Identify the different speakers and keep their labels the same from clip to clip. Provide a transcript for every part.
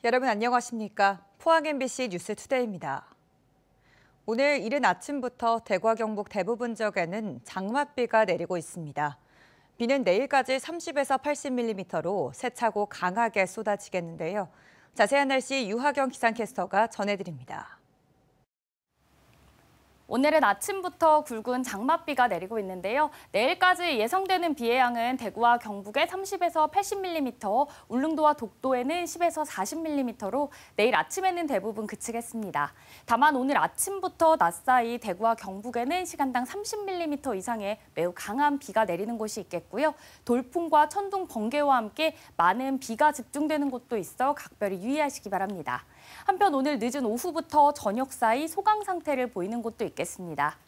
Speaker 1: 여러분 안녕하십니까? 포항 MBC 뉴스투데이입니다. 오늘 이른 아침부터 대구와 경북 대부분 지역에는 장맛비가 내리고 있습니다. 비는 내일까지 30에서 80mm로 세차고 강하게 쏟아지겠는데요. 자세한 날씨 유하경 기상캐스터가 전해드립니다.
Speaker 2: 오늘은 아침부터 굵은 장맛비가 내리고 있는데요. 내일까지 예상되는 비의 양은 대구와 경북에 30에서 80mm, 울릉도와 독도에는 10에서 40mm로 내일 아침에는 대부분 그치겠습니다. 다만 오늘 아침부터 낮 사이 대구와 경북에는 시간당 30mm 이상의 매우 강한 비가 내리는 곳이 있겠고요. 돌풍과 천둥, 번개와 함께 많은 비가 집중되는 곳도 있어 각별히 유의하시기 바랍니다. 한편 오늘 늦은 오후부터 저녁 사이 소강 상태를 보이는 곳도 있겠습니다.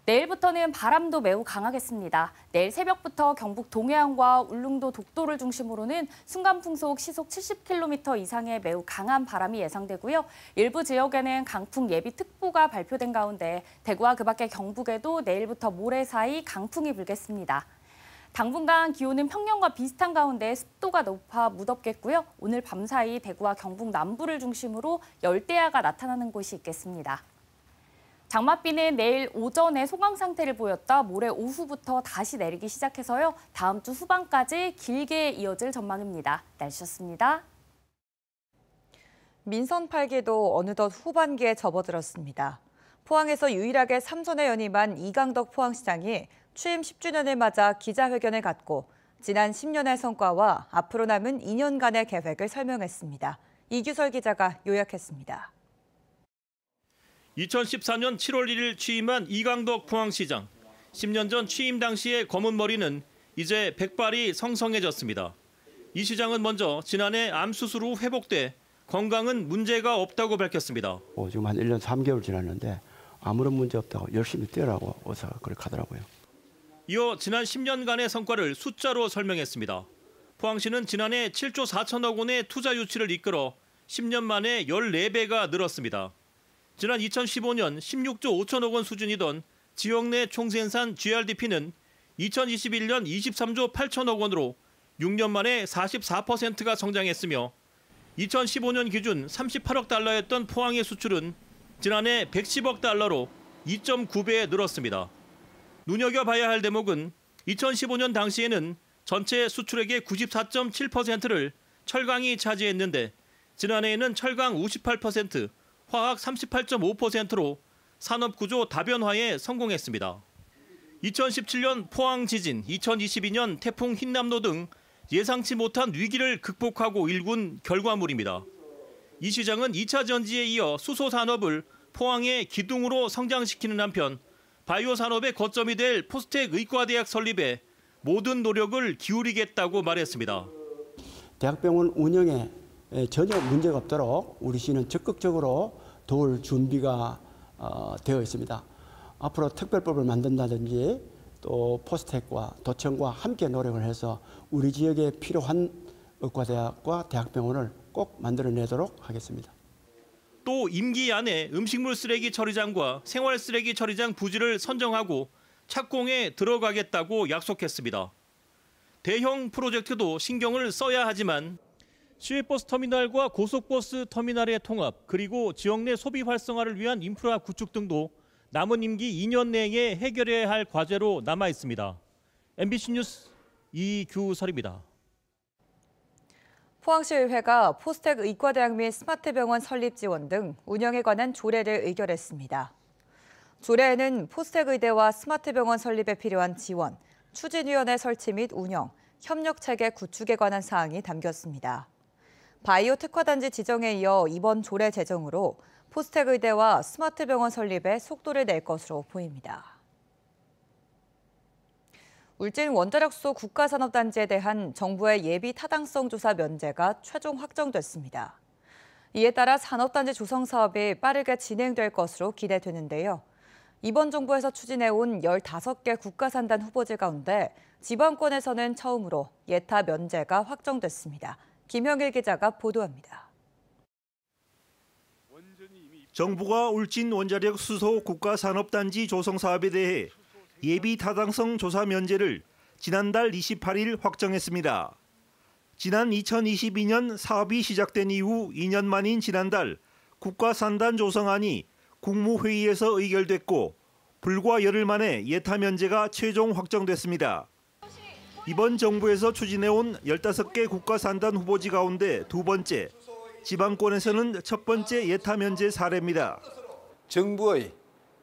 Speaker 2: 내일부터는 바람도 매우 강하겠습니다. 내일 새벽부터 경북 동해안과 울릉도 독도를 중심으로는 순간풍속 시속 70km 이상의 매우 강한 바람이 예상되고요. 일부 지역에는 강풍 예비특보가 발표된 가운데 대구와 그 밖의 경북에도 내일부터 모레 사이 강풍이 불겠습니다. 당분간 기온은 평년과 비슷한 가운데 습도가 높아 무덥겠고요. 오늘 밤사이 대구와 경북 남부를 중심으로 열대야가 나타나는 곳이 있겠습니다. 장맛비는 내일 오전에 소강 상태를 보였다 모레 오후부터 다시 내리기 시작해서요. 다음 주 후반까지 길게 이어질 전망입니다. 날씨였습니다.
Speaker 1: 민선 8기도 어느덧 후반기에 접어들었습니다. 포항에서 유일하게 3선에 연임한 이강덕 포항시장이 취임 10주년을 맞아 기자회견을 갖고 지난 10년의 성과와 앞으로 남은 2년간의 계획을 설명했습니다. 이규설 기자가 요약했습니다.
Speaker 3: 2014년 7월 1일 취임한 이강덕 포항시장. 10년 전 취임 당시의 검은 머리는 이제 백발이 성성해졌습니다. 이 시장은 먼저 지난해 암 수술 후 회복돼 건강은 문제가 없다고 밝혔습니다.
Speaker 4: 지금 한 1년 3개월 지났는데 아무런 문제 없다고 열심히 뛰라고 의사가 그렇게 하더라고요.
Speaker 3: 이어 지난 10년간의 성과를 숫자로 설명했습니다. 포항시는 지난해 7조 4천억 원의 투자 유치를 이끌어 10년 만에 14배가 늘었습니다. 지난 2015년 16조 5천억 원 수준이던 지역 내 총생산 GRDP는 2021년 23조 8천억 원으로 6년 만에 44%가 성장했으며 2015년 기준 38억 달러였던 포항의 수출은 지난해 110억 달러로 2.9배 늘었습니다. 눈여겨봐야 할 대목은 2015년 당시에는 전체 수출액의 94.7%를 철강이 차지했는데 지난해에는 철강 58%, 화학 38.5%로 산업구조 다변화에 성공했습니다. 2017년 포항 지진, 2022년 태풍 흰남노 등 예상치 못한 위기를 극복하고 일군 결과물입니다. 이 시장은 2차 전지에 이어 수소 산업을 포항의 기둥으로 성장시키는 한편 바이오 산업의 거점이 될 포스텍 의과대학 설립에 모든 노력을 기울이겠다고 말했습니다.
Speaker 4: 대학병원 운영에 전혀 문제가 없도록 우리 시는 적극적으로 도울 준비가 되어 있습니다. 앞으로 특별법을 만든다든지 또 포스텍과 도청과 함께 노력을 해서 우리 지역에 필요한 의과대학과 대학병원을 꼭 만들어내도록 하겠습니다.
Speaker 3: 또 임기 안에 음식물 쓰레기 처리장과 생활 쓰레기 처리장 부지를 선정하고 착공에 들어가겠다고 약속했습니다. 대형 프로젝트도 신경을 써야 하지만 시외버스 터미널과 고속버스 터미널의 통합 그리고 지역 내 소비 활성화를 위한 인프라 구축 등도 남은 임기 2년 내에 해결해야 할 과제로 남아 있습니다. MBC 뉴스 이규설입니다.
Speaker 1: 포항시의회가 포스텍 의과대학 및 스마트병원 설립 지원 등 운영에 관한 조례를 의결했습니다. 조례에는 포스텍 의대와 스마트병원 설립에 필요한 지원, 추진위원회 설치 및 운영, 협력체계 구축에 관한 사항이 담겼습니다. 바이오 특화단지 지정에 이어 이번 조례 제정으로 포스텍 의대와 스마트병원 설립에 속도를 낼 것으로 보입니다. 울진 원자력소 국가산업단지에 대한 정부의 예비 타당성 조사 면제가 최종 확정됐습니다. 이에 따라 산업단지 조성 사업이 빠르게 진행될 것으로 기대되는데요. 이번 정부에서 추진해온 15개 국가산단 후보지 가운데 지방권에서는 처음으로 예타 면제가 확정됐습니다. 김형일 기자가 보도합니다.
Speaker 5: 정부가 울진 원자력 수소 국가산업단지 조성 사업에 대해 예비 타당성 조사 면제를 지난달 28일 확정했습니다. 지난 2022년 사업이 시작된 이후 2년 만인 지난달 국가산단 조성안이 국무회의에서 의결됐고 불과 열흘 만에 예타 면제가 최종 확정됐습니다. 이번 정부에서 추진해온 15개 국가산단 후보지 가운데 두 번째, 지방권에서는 첫 번째 예타 면제 사례입니다.
Speaker 6: 정부의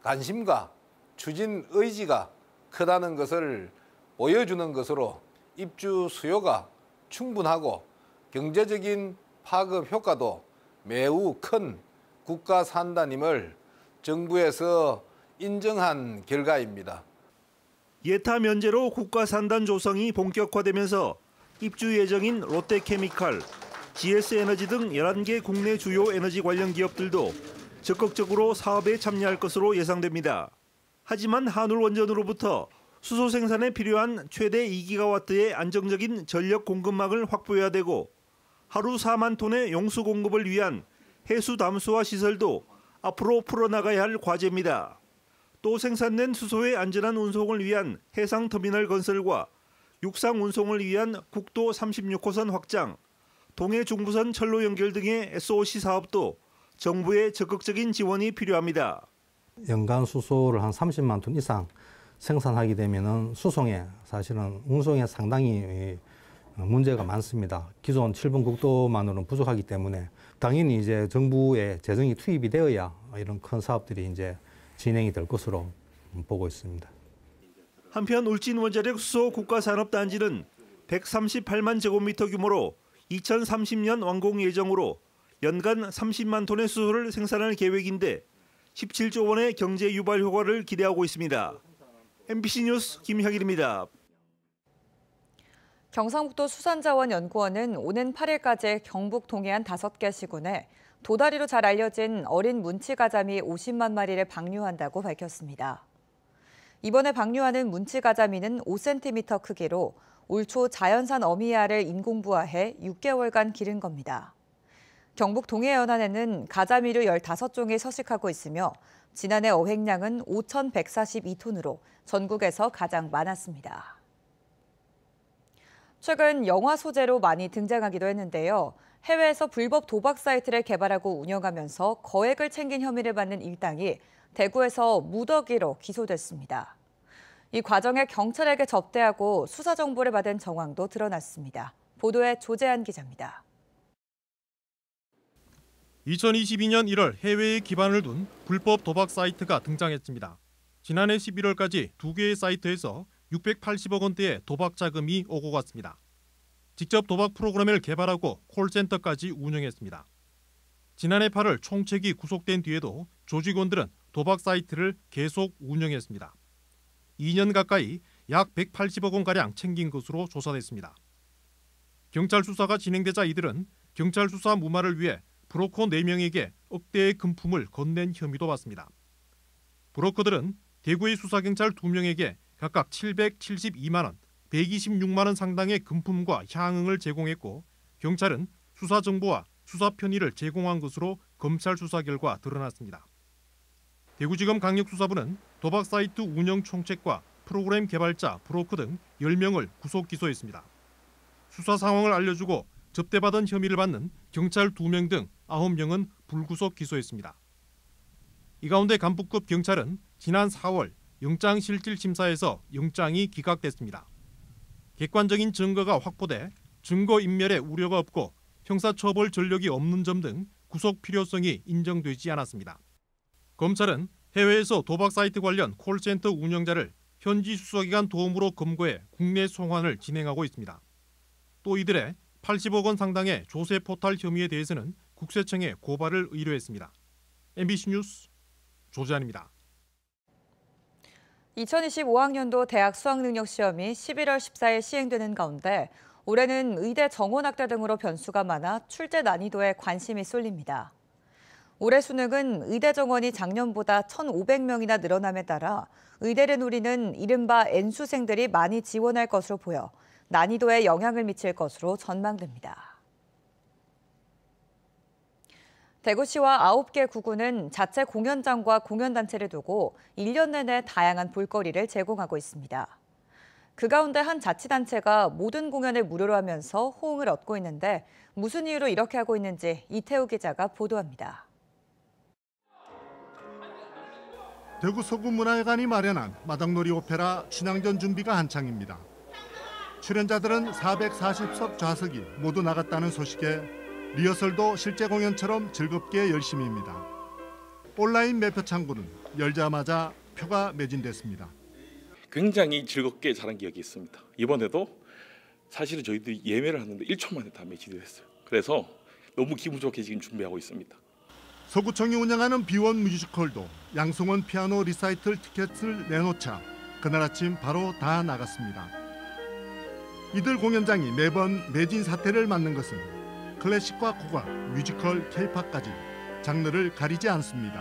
Speaker 6: 관심과 추진 의지가 크다는 것을 보여주는 것으로 입주 수요가 충분하고 경제적인 파급 효과도 매우 큰 국가산단임을 정부에서 인정한 결과입니다.
Speaker 5: 예타 면제로 국가산단 조성이 본격화되면서 입주 예정인 롯데케미칼, GS에너지 등 11개 국내 주요 에너지 관련 기업들도 적극적으로 사업에 참여할 것으로 예상됩니다. 하지만 한울원전으로부터 수소 생산에 필요한 최대 2기가와트의 안정적인 전력 공급망을 확보해야 되고 하루 4만 톤의 용수 공급을 위한 해수 담수화 시설도 앞으로 풀어나가야 할 과제입니다. 또 생산된 수소의 안전한 운송을 위한 해상터미널 건설과 육상 운송을 위한 국도 36호선 확장, 동해 중부선 철로 연결 등의 SOC 사업도 정부의 적극적인 지원이 필요합니다.
Speaker 7: 연간 수소를 한 30만 톤 이상 생산하게 되면은 수송에 사실은 운송에 상당히 문제가 많습니다. 기존 7번 국도만으로는 부족하기 때문에 당연히 이제 정부의 재정이 투입이 되어야 이런 큰 사업들이 이제 진행이 될 것으로 보고 있습니다.
Speaker 5: 한편 울진 원자력 수소 국가산업단지는 138만 제곱미터 규모로 2030년 완공 예정으로 연간 30만 톤의 수소를 생산할 계획인데 17조 원의 경제 유발 효과를 기대하고 있습니다. MBC 뉴스 김혁일입니다.
Speaker 1: 경상북도 수산자원연구원은 오는 8일까지 경북 동해안 5개 시군에 도다리로 잘 알려진 어린 문치가자미 50만 마리를 방류한다고 밝혔습니다. 이번에 방류하는 문치가자미는 5cm 크기로 올 초 자연산 어미알을 인공부화해 6개월간 기른 겁니다. 경북 동해연안에는 가자미류 15종이 서식하고 있으며 지난해 어획량은 5,142톤으로 전국에서 가장 많았습니다. 최근 영화 소재로 많이 등장하기도 했는데요. 해외에서 불법 도박 사이트를 개발하고 운영하면서 거액을 챙긴 혐의를 받는 일당이 대구에서 무더기로 기소됐습니다. 이 과정에 경찰에게 접대하고 수사 정보를 받은 정황도 드러났습니다. 보도에 조재한 기자입니다.
Speaker 8: 2022년 1월 해외에 기반을 둔 불법 도박 사이트가 등장했습니다. 지난해 11월까지 2개의 사이트에서 680억 원대의 도박 자금이 오고 갔습니다. 직접 도박 프로그램을 개발하고 콜센터까지 운영했습니다. 지난해 8월 총책이 구속된 뒤에도 조직원들은 도박 사이트를 계속 운영했습니다. 2년 가까이 약 180억 원가량 챙긴 것으로 조사됐습니다. 경찰 수사가 진행되자 이들은 경찰 수사 무마를 위해 브로커 4명에게 억대의 금품을 건넨 혐의도 받습니다. 브로커들은 대구의 수사경찰 2명에게 각각 772만 원, 126만 원 상당의 금품과 향응을 제공했고 경찰은 수사 정보와 수사 편의를 제공한 것으로 검찰 수사 결과 드러났습니다. 대구지검 강력수사부는 도박 사이트 운영 총책과 프로그램 개발자, 브로커 등 10명을 구속 기소했습니다. 수사 상황을 알려주고 접대받은 혐의를 받는 경찰 2명 등 9명은 불구속 기소했습니다. 이 가운데 간부급 경찰은 지난 4월 영장실질심사에서 영장이 기각됐습니다. 객관적인 증거가 확보돼 증거인멸의 우려가 없고 형사처벌 전력이 없는 점 등 구속 필요성이 인정되지 않았습니다. 검찰은 해외에서 도박 사이트 관련 콜센터 운영자를 현지 수사기관 도움으로 검거해 국내 송환을 진행하고 있습니다. 또 이들의 80억 원 상당의 조세 포탈 혐의에 대해서는 국세청에 고발을 의뢰했습니다. MBC 뉴스 조재환입니다.
Speaker 1: 2025학년도 대학 수학능력시험이 11월 14일 시행되는 가운데 올해는 의대 정원학대 등으로 변수가 많아 출제 난이도에 관심이 쏠립니다. 올해 수능은 의대 정원이 작년보다 1,500명이나 늘어남에 따라 의대를 노리는 이른바 N수생들이 많이 지원할 것으로 보여 난이도에 영향을 미칠 것으로 전망됩니다. 대구시와 9개 구군은 자체 공연장과 공연단체를 두고 1년 내내 다양한 볼거리를 제공하고 있습니다. 그 가운데 한 자치단체가 모든 공연을 무료로 하면서 호응을 얻고 있는데 무슨 이유로 이렇게 하고 있는지 이태우 기자가 보도합니다.
Speaker 9: 대구 서구문화회관이 마련한 마당놀이 오페라 춘향전 준비가 한창입니다. 출연자들은 440석 좌석이 모두 나갔다는 소식에 리허설도 실제 공연처럼 즐겁게 열심입니다. 온라인 매표 창구는 열자마자 표가 매진됐습니다.
Speaker 10: 굉장히 즐겁게 잘한 기억이 있습니다. 이번에도 사실은 저희들이 예매를 하는데 1초 만에 다 매진이 됐어요. 그래서 너무 기분 좋게 지금 준비하고 있습니다.
Speaker 9: 서구청이 운영하는 B1 뮤지컬도 양승원 피아노 리사이틀 티켓을 내놓자 그날 아침 바로 다 나갔습니다. 이들 공연장이 매번 매진 사태를 맞는 것은 클래식과 국악, 뮤지컬, 케이팝까지 장르를 가리지 않습니다.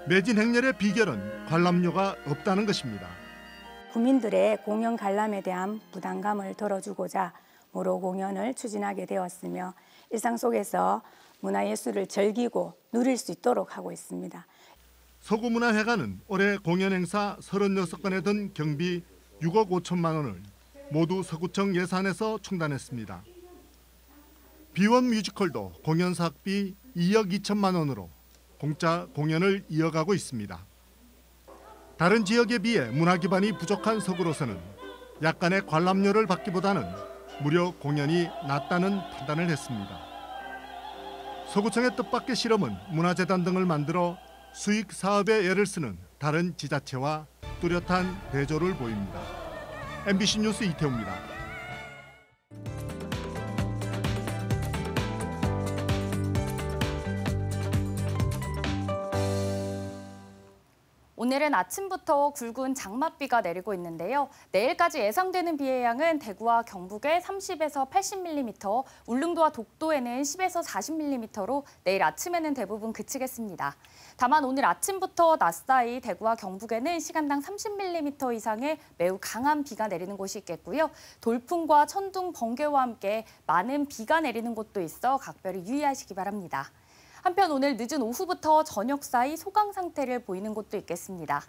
Speaker 9: 매진 행렬의 비결은 관람료가 없다는 것입니다.
Speaker 11: 국민들의 공연 관람에 대한 부담감을 덜어주고자 무료 공연을 추진하게 되었으며 일상 속에서 문화예술을 즐기고 누릴 수 있도록 하고 있습니다.
Speaker 9: 서구문화회관은 올해 공연 행사 36건에 든 경비 6억 5천만 원을 모두 서구청 예산에서 충당했습니다. B1 뮤지컬도 공연 사업비 2억 2천만 원으로 공짜 공연을 이어가고 있습니다. 다른 지역에 비해 문화 기반이 부족한 서구로서는 약간의 관람료를 받기보다는 무료 공연이 낫다는 판단을 했습니다. 서구청의 뜻밖의 실험은 문화재단 등을 만들어 수익 사업에 애를 쓰는 다른 지자체와 뚜렷한 대조를 보입니다. MBC 뉴스 이태우입니다.
Speaker 2: 오늘은 아침부터 굵은 장맛비가 내리고 있는데요. 내일까지 예상되는 비의 양은 대구와 경북에 30에서 80mm, 울릉도와 독도에는 10에서 40mm로 내일 아침에는 대부분 그치겠습니다. 다만 오늘 아침부터 낮 사이 대구와 경북에는 시간당 30mm 이상의 매우 강한 비가 내리는 곳이 있겠고요. 돌풍과 천둥, 번개와 함께 많은 비가 내리는 곳도 있어 각별히 유의하시기 바랍니다. 한편 오늘 늦은 오후부터 저녁 사이 소강 상태를 보이는 곳도 있겠습니다.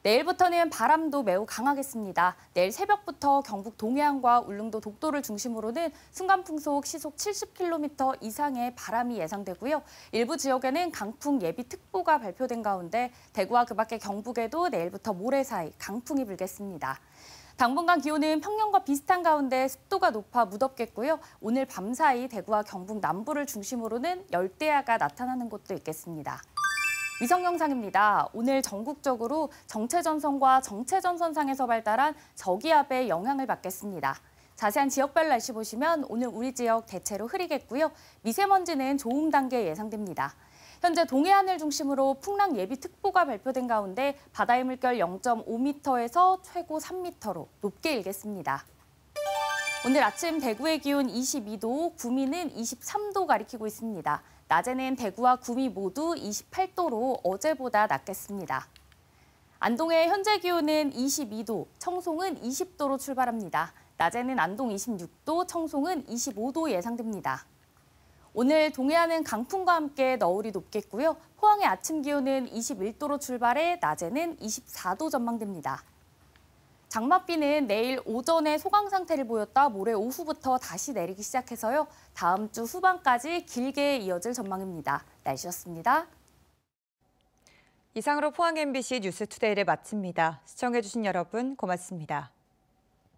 Speaker 2: 내일부터는 바람도 매우 강하겠습니다. 내일 새벽부터 경북 동해안과 울릉도 독도를 중심으로는 순간풍속 시속 70km 이상의 바람이 예상되고요. 일부 지역에는 강풍 예비특보가 발표된 가운데 대구와 그 밖의 경북에도 내일부터 모레 사이 강풍이 불겠습니다. 당분간 기온은 평년과 비슷한 가운데 습도가 높아 무덥겠고요. 오늘 밤사이 대구와 경북 남부를 중심으로는 열대야가 나타나는 곳도 있겠습니다. 위성 영상입니다. 오늘 전국적으로 정체전선과 정체전선상에서 발달한 저기압의 영향을 받겠습니다. 자세한 지역별 날씨 보시면 오늘 우리 지역 대체로 흐리겠고요. 미세먼지는 좋음 단계 예상됩니다. 현재 동해안을 중심으로 풍랑 예비특보가 발표된 가운데 바다의 물결 0.5m에서 최고 3m로 높게 일겠습니다. 오늘 아침 대구의 기온 22도, 구미는 23도 가리키고 있습니다. 낮에는 대구와 구미 모두 28도로 어제보다 낮겠습니다. 안동의 현재 기온은 22도, 청송은 20도로 출발합니다. 낮에는 안동 26도, 청송은 25도 예상됩니다. 오늘 동해안은 강풍과 함께 너울이 높겠고요. 포항의 아침 기온은 21도로 출발해 낮에는 24도 전망됩니다. 장맛비는 내일 오전에 소강 상태를 보였다 모레 오후부터 다시 내리기 시작해서요. 다음 주 후반까지 길게 이어질 전망입니다. 날씨였습니다.
Speaker 1: 이상으로 포항 MBC 뉴스투데이를 마칩니다. 시청해주신 여러분 고맙습니다.